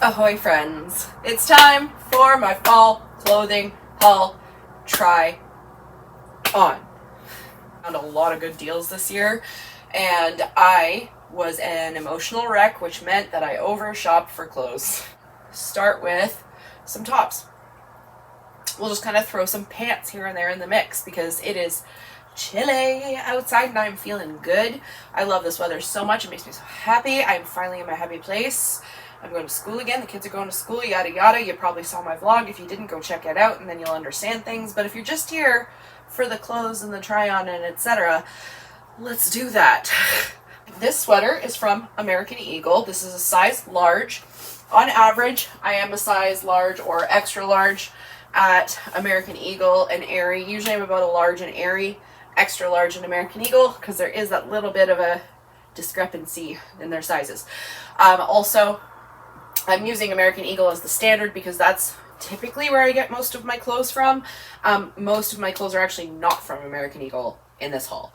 Ahoy friends, it's time for my fall clothing haul try on. Found a lot of good deals this year and I was an emotional wreck, which meant that I over-shopped for clothes. Start with some tops. We'll just kind of throw some pants here and there in the mix because it is chilly outside and I'm feeling good. I love this weather so much. It makes me so happy. I'm finally in my happy place. I'm going to school again. The kids are going to school, yada yada. You probably saw my vlog. If you didn't, go check it out and then you'll understand things. But if you're just here for the clothes and the try on and etc., let's do that. This sweater is from American Eagle. This is a size large. On average, I am a size large or extra large at American Eagle and Aerie. Usually I'm about a large in Aerie, extra large in American Eagle, because there is that little bit of a discrepancy in their sizes. Also, I'm using American Eagle as the standard because that's typically where I get most of my clothes from. Most of my clothes are actually not from American Eagle in this haul.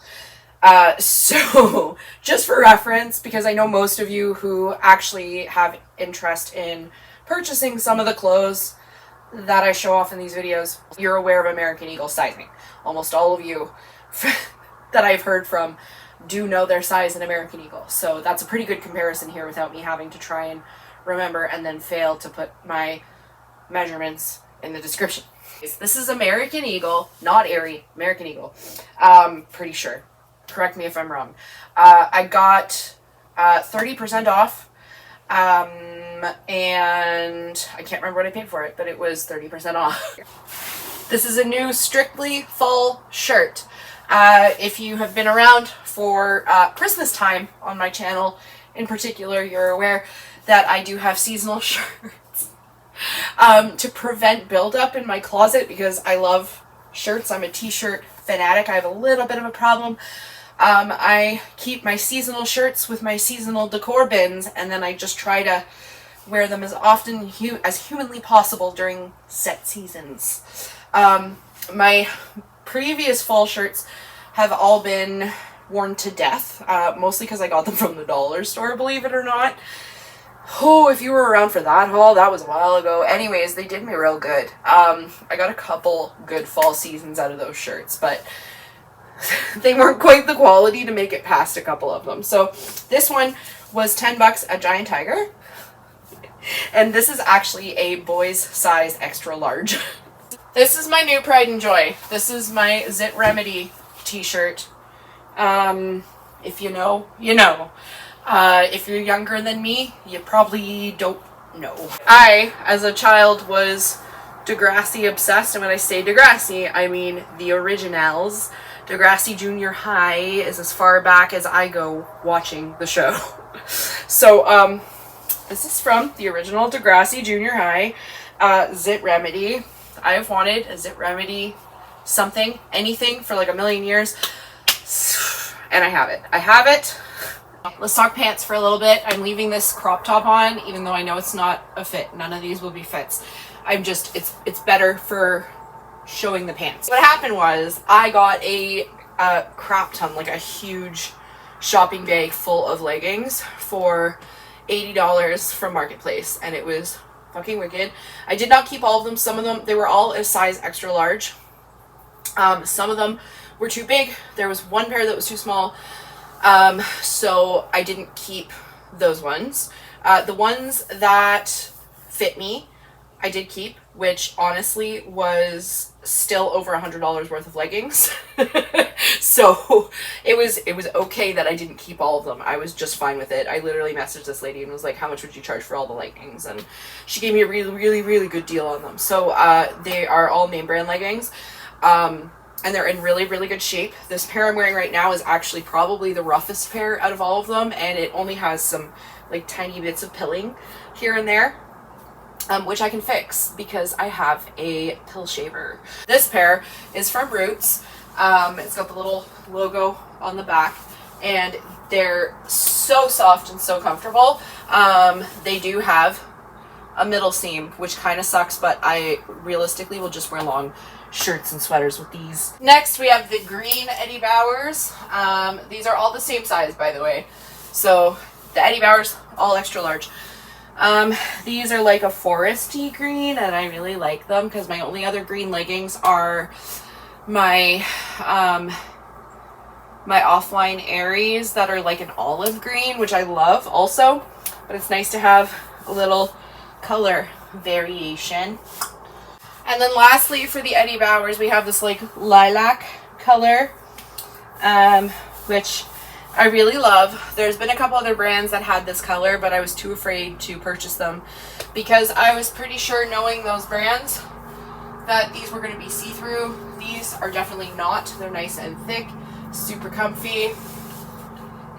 So just for reference, because I know most of you who actually have interest in purchasing some of the clothes that I show off in these videos, you're aware of American Eagle sizing. Almost all of you that I've heard from do know their size in American Eagle. So that's a pretty good comparison here without me having to try and remember and then fail to put my measurements in the description. This is American Eagle, not Aerie, American Eagle. Pretty sure. Correct me if I'm wrong. I got 30% off, and I can't remember what I paid for it, but it was 30% off. This is a new strictly fall shirt. If you have been around for Christmas time on my channel in particular, you're aware that I do have seasonal shirts to prevent buildup in my closet because I love shirts. I'm a t-shirt fanatic. I have a little bit of a problem. I keep my seasonal shirts with my seasonal decor bins, and then I just try to wear them as often as humanly possible during set seasons. My previous fall shirts have all been worn to death, mostly because I got them from the dollar store, believe it or not. Oh, if you were around for that haul, that was a while ago. Anyways, they did me real good. I got a couple good fall seasons out of those shirts, but they weren't quite the quality to make it past a couple of them. So this one was 10 bucks at Giant Tiger. And this is actually a boy's size extra large. This is my new pride and joy. This is my Zit Remedy t-shirt. If you know, you know. If you're younger than me, you probably don't know. I, as a child, was Degrassi obsessed. And when I say Degrassi, I mean the originals. Degrassi Junior High is as far back as I go watching the show. So, this is from the original Degrassi Junior High, Zit Remedy. I have wanted a Zit Remedy something, anything for like a million years, and I have it. I have it. Let's talk pants for a little bit. I'm leaving this crop top on, even though I know it's not a fit. None of these will be fits. It's better for showing the pants. What happened was I got a crop ton, like a huge shopping bag full of leggings for $80 from Marketplace, and it was fucking wicked. I did not keep all of them. Some of them, they were all a size extra large. Some of them were too big. There was one pair that was too small. So I didn't keep those ones. The ones that fit me, I did keep, which honestly was still over $100 worth of leggings. So it was okay that I didn't keep all of them. I was just fine with it. I literally messaged this lady and was like, how much would you charge for all the leggings? And she gave me a really good deal on them. So they are all name brand leggings. And they're in really good shape. This pair I'm wearing right now is actually probably the roughest pair out of all of them, and it only has some like tiny bits of pilling here and there, which I can fix because I have a pill shaver. This pair is from Roots. It's got the little logo on the back, and they're so soft and so comfortable. They do have a middle seam, which kind of sucks, but I realistically will just wear long shirts and sweaters with these. Next, we have the green Eddie Bauers. These are all the same size, by the way. So the Eddie Bauers, all extra large. These are like a foresty green, and I really like them because my only other green leggings are my my offline Aries that are like an olive green, which I love also, but it's nice to have a little color variation. And then lastly, for the Eddie Bauers, we have this like lilac color, which I really love. There's been a couple other brands that had this color, but I was too afraid to purchase them because I was pretty sure, knowing those brands, that these were going to be see-through. These are definitely not. They're nice and thick, super comfy.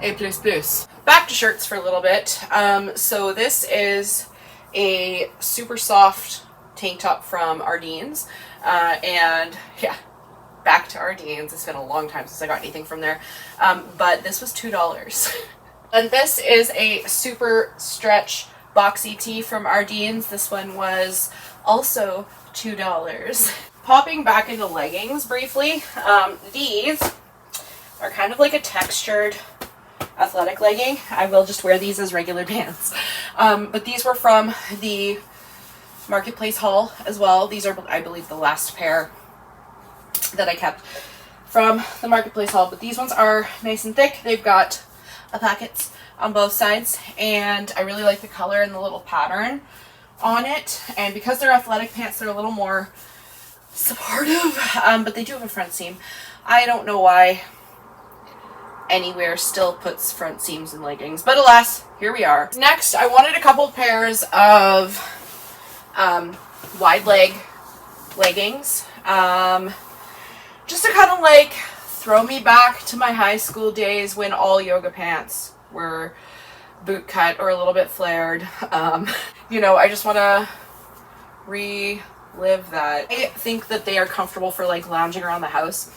A++. Back to shirts for a little bit. So this is a super soft tank top from Ardene's, and yeah, back to Ardene's. It's been a long time since I got anything from there, but this was $2. And this is a super stretch boxy tee from Ardene's. This one was also $2. Popping back into leggings briefly, these are kind of like a textured athletic legging. I will just wear these as regular pants, but these were from the Marketplace haul as well. These are, I believe, the last pair that I kept from the Marketplace haul, but these ones are nice and thick. They've got pockets on both sides, and I really like the color and the little pattern on it. And because they're athletic pants, they're a little more supportive, but they do have a front seam. I don't know why anywhere still puts front seams in leggings, but alas, here we are. Next, I wanted a couple pairs of wide leg leggings, just to kind of like throw me back to my high school days when all yoga pants were boot cut or a little bit flared. You know, I just want to relive that. I think that they are comfortable for like lounging around the house.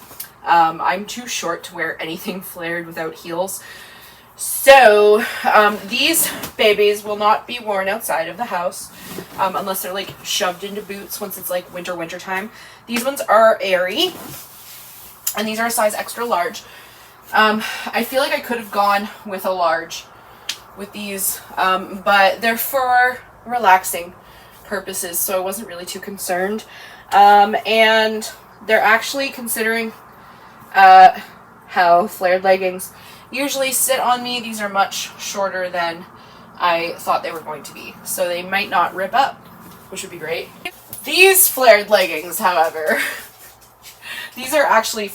I'm too short to wear anything flared without heels. So these babies will not be worn outside of the house unless they're like shoved into boots once it's like winter time. These ones are airy, and these are a size extra large. I feel like I could have gone with a large with these, but they're for relaxing purposes, so I wasn't really too concerned. And they're actually, considering how flared leggings usually sit on me, these are much shorter than I thought they were going to be, so they might not rip up, which would be great. These flared leggings, however, these are actually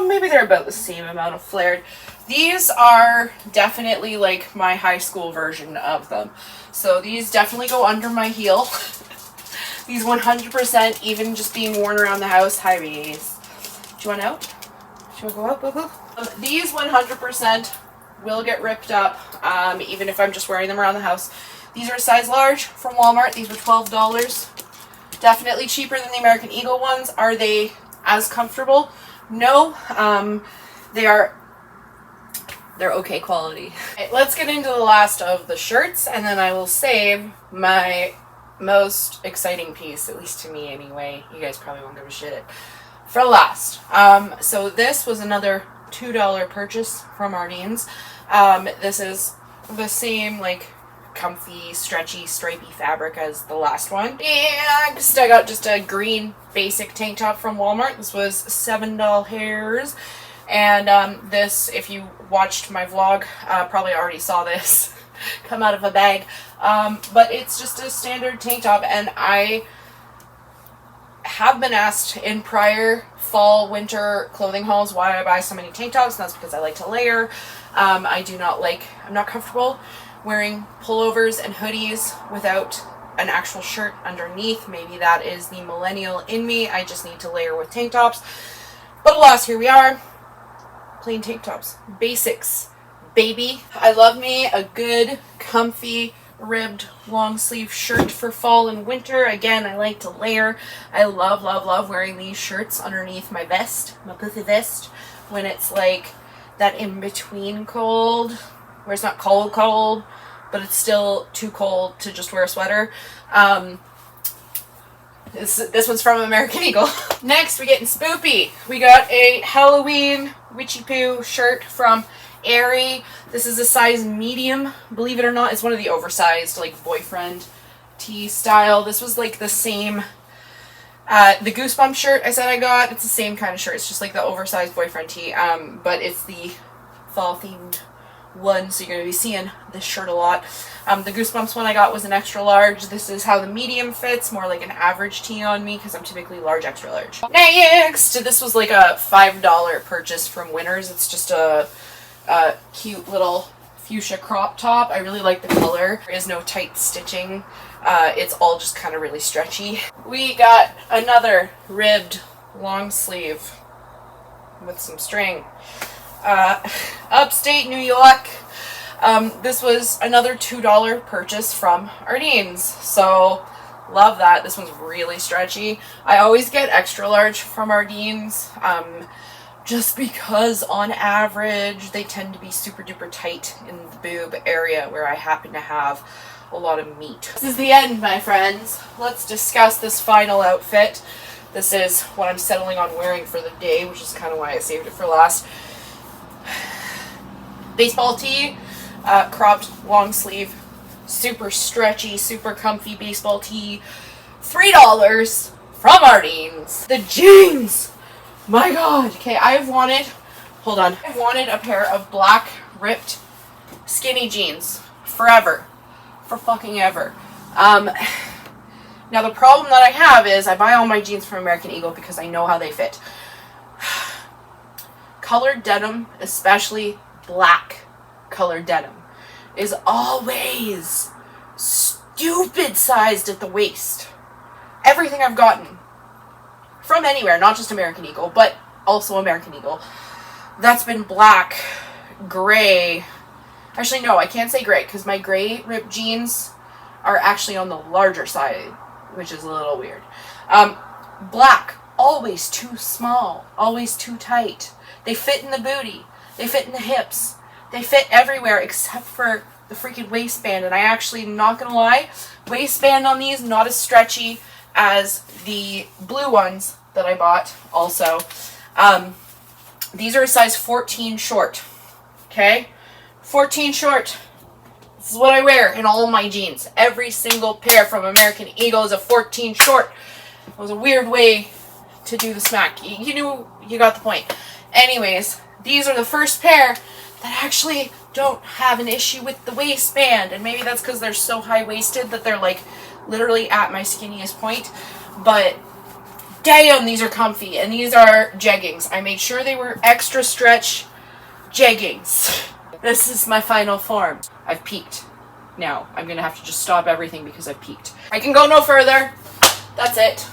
maybe they're about the same amount of flared. These are definitely like my high school version of them, so these definitely go under my heel. These 100%, even just being worn around the house. Hi, Reese. Do you want out? Do you want to go out, boo-boo? These 100% will get ripped up, even if I'm just wearing them around the house. These are a size large from Walmart. These were $12. Definitely cheaper than the American Eagle ones. Are they as comfortable? No. They're okay quality. Okay, let's get into the last of the shirts, and then I will save my most exciting piece, at least to me anyway. You guys probably won't give a shit, for last. So this was another $2 purchase from Ardene's. This is the same like comfy, stretchy, stripy fabric as the last one. And I got just a green basic tank top from Walmart. This was $7. And this, if you watched my vlog, probably already saw this come out of a bag. But it's just a standard tank top, and I have been asked in prior fall, winter clothing hauls why I buy so many tank tops, and that's because I like to layer. I'm not comfortable wearing pullovers and hoodies without an actual shirt underneath. Maybe that is the millennial in me. I just need to layer with tank tops. But alas, here we are. Plain tank tops. Basics, baby. I love me a good, comfy, ribbed long sleeve shirt for fall and winter. Again, I like to layer. I love, love, love wearing these shirts underneath my vest, my pussy vest, when it's like that in-between cold, where it's not cold, but it's still too cold to just wear a sweater. This one's from American Eagle. Next, we get in spoopy. We got a Halloween witchy poo shirt from airy. This is a size medium, believe it or not. It's one of the oversized, like, boyfriend tee style. This was like the same, the Goosebumps shirt I said I got. It's the same kind of shirt. It's just like the oversized boyfriend tee, but it's the fall themed one, so you're going to be seeing this shirt a lot. The Goosebumps one I got was an extra large. This is how the medium fits, more like an average tee on me because I'm typically large, extra large. Next, this was like a $5 purchase from Winners. It's just a cute little fuchsia crop top. I really like the color. There is no tight stitching. It's all just kind of really stretchy. We got another ribbed long sleeve with some string. Upstate New York. This was another $2 purchase from Ardene's, so love that. This one's really stretchy. I always get extra large from Ardene's, just because on average they tend to be super duper tight in the boob area where I happen to have a lot of meat. This is the end, my friends. Let's discuss this final outfit. This is what I'm settling on wearing for the day, which is kind of why I saved it for last. Baseball tee, cropped long sleeve, super stretchy, super comfy baseball tee, $3 from Ardene's. The jeans, my god. Okay, I've wanted a pair of black ripped skinny jeans forever, for fucking ever. Now the problem that I have is I buy all my jeans from American Eagle because I know how they fit. Colored denim, especially black colored denim, is always stupid sized at the waist. Everything I've gotten from anywhere, not just American Eagle, but also American Eagle, that's been black, gray. Actually, no, I can't say gray because my gray ripped jeans are actually on the larger side, which is a little weird. Black, always too small, always too tight. They fit in the booty. They fit in the hips. They fit everywhere except for the freaking waistband. And I actually, not gonna lie, waistband on these not as stretchy as the blue ones that I bought also. These are a size 14 short. Okay? 14 short. This is what I wear in all my jeans. Every single pair from American Eagle is a 14 short. It was a weird way to do the smack. You knew, you got the point. Anyways, these are the first pair that actually don't have an issue with the waistband. And maybe that's because they're so high-waisted that they're like literally at my skinniest point. But damn, these are comfy. And these are jeggings. I made sure they were extra stretch jeggings. This is my final form. I've peaked. Now, I'm going to have to just stop everything because I've peaked. I can go no further. That's it.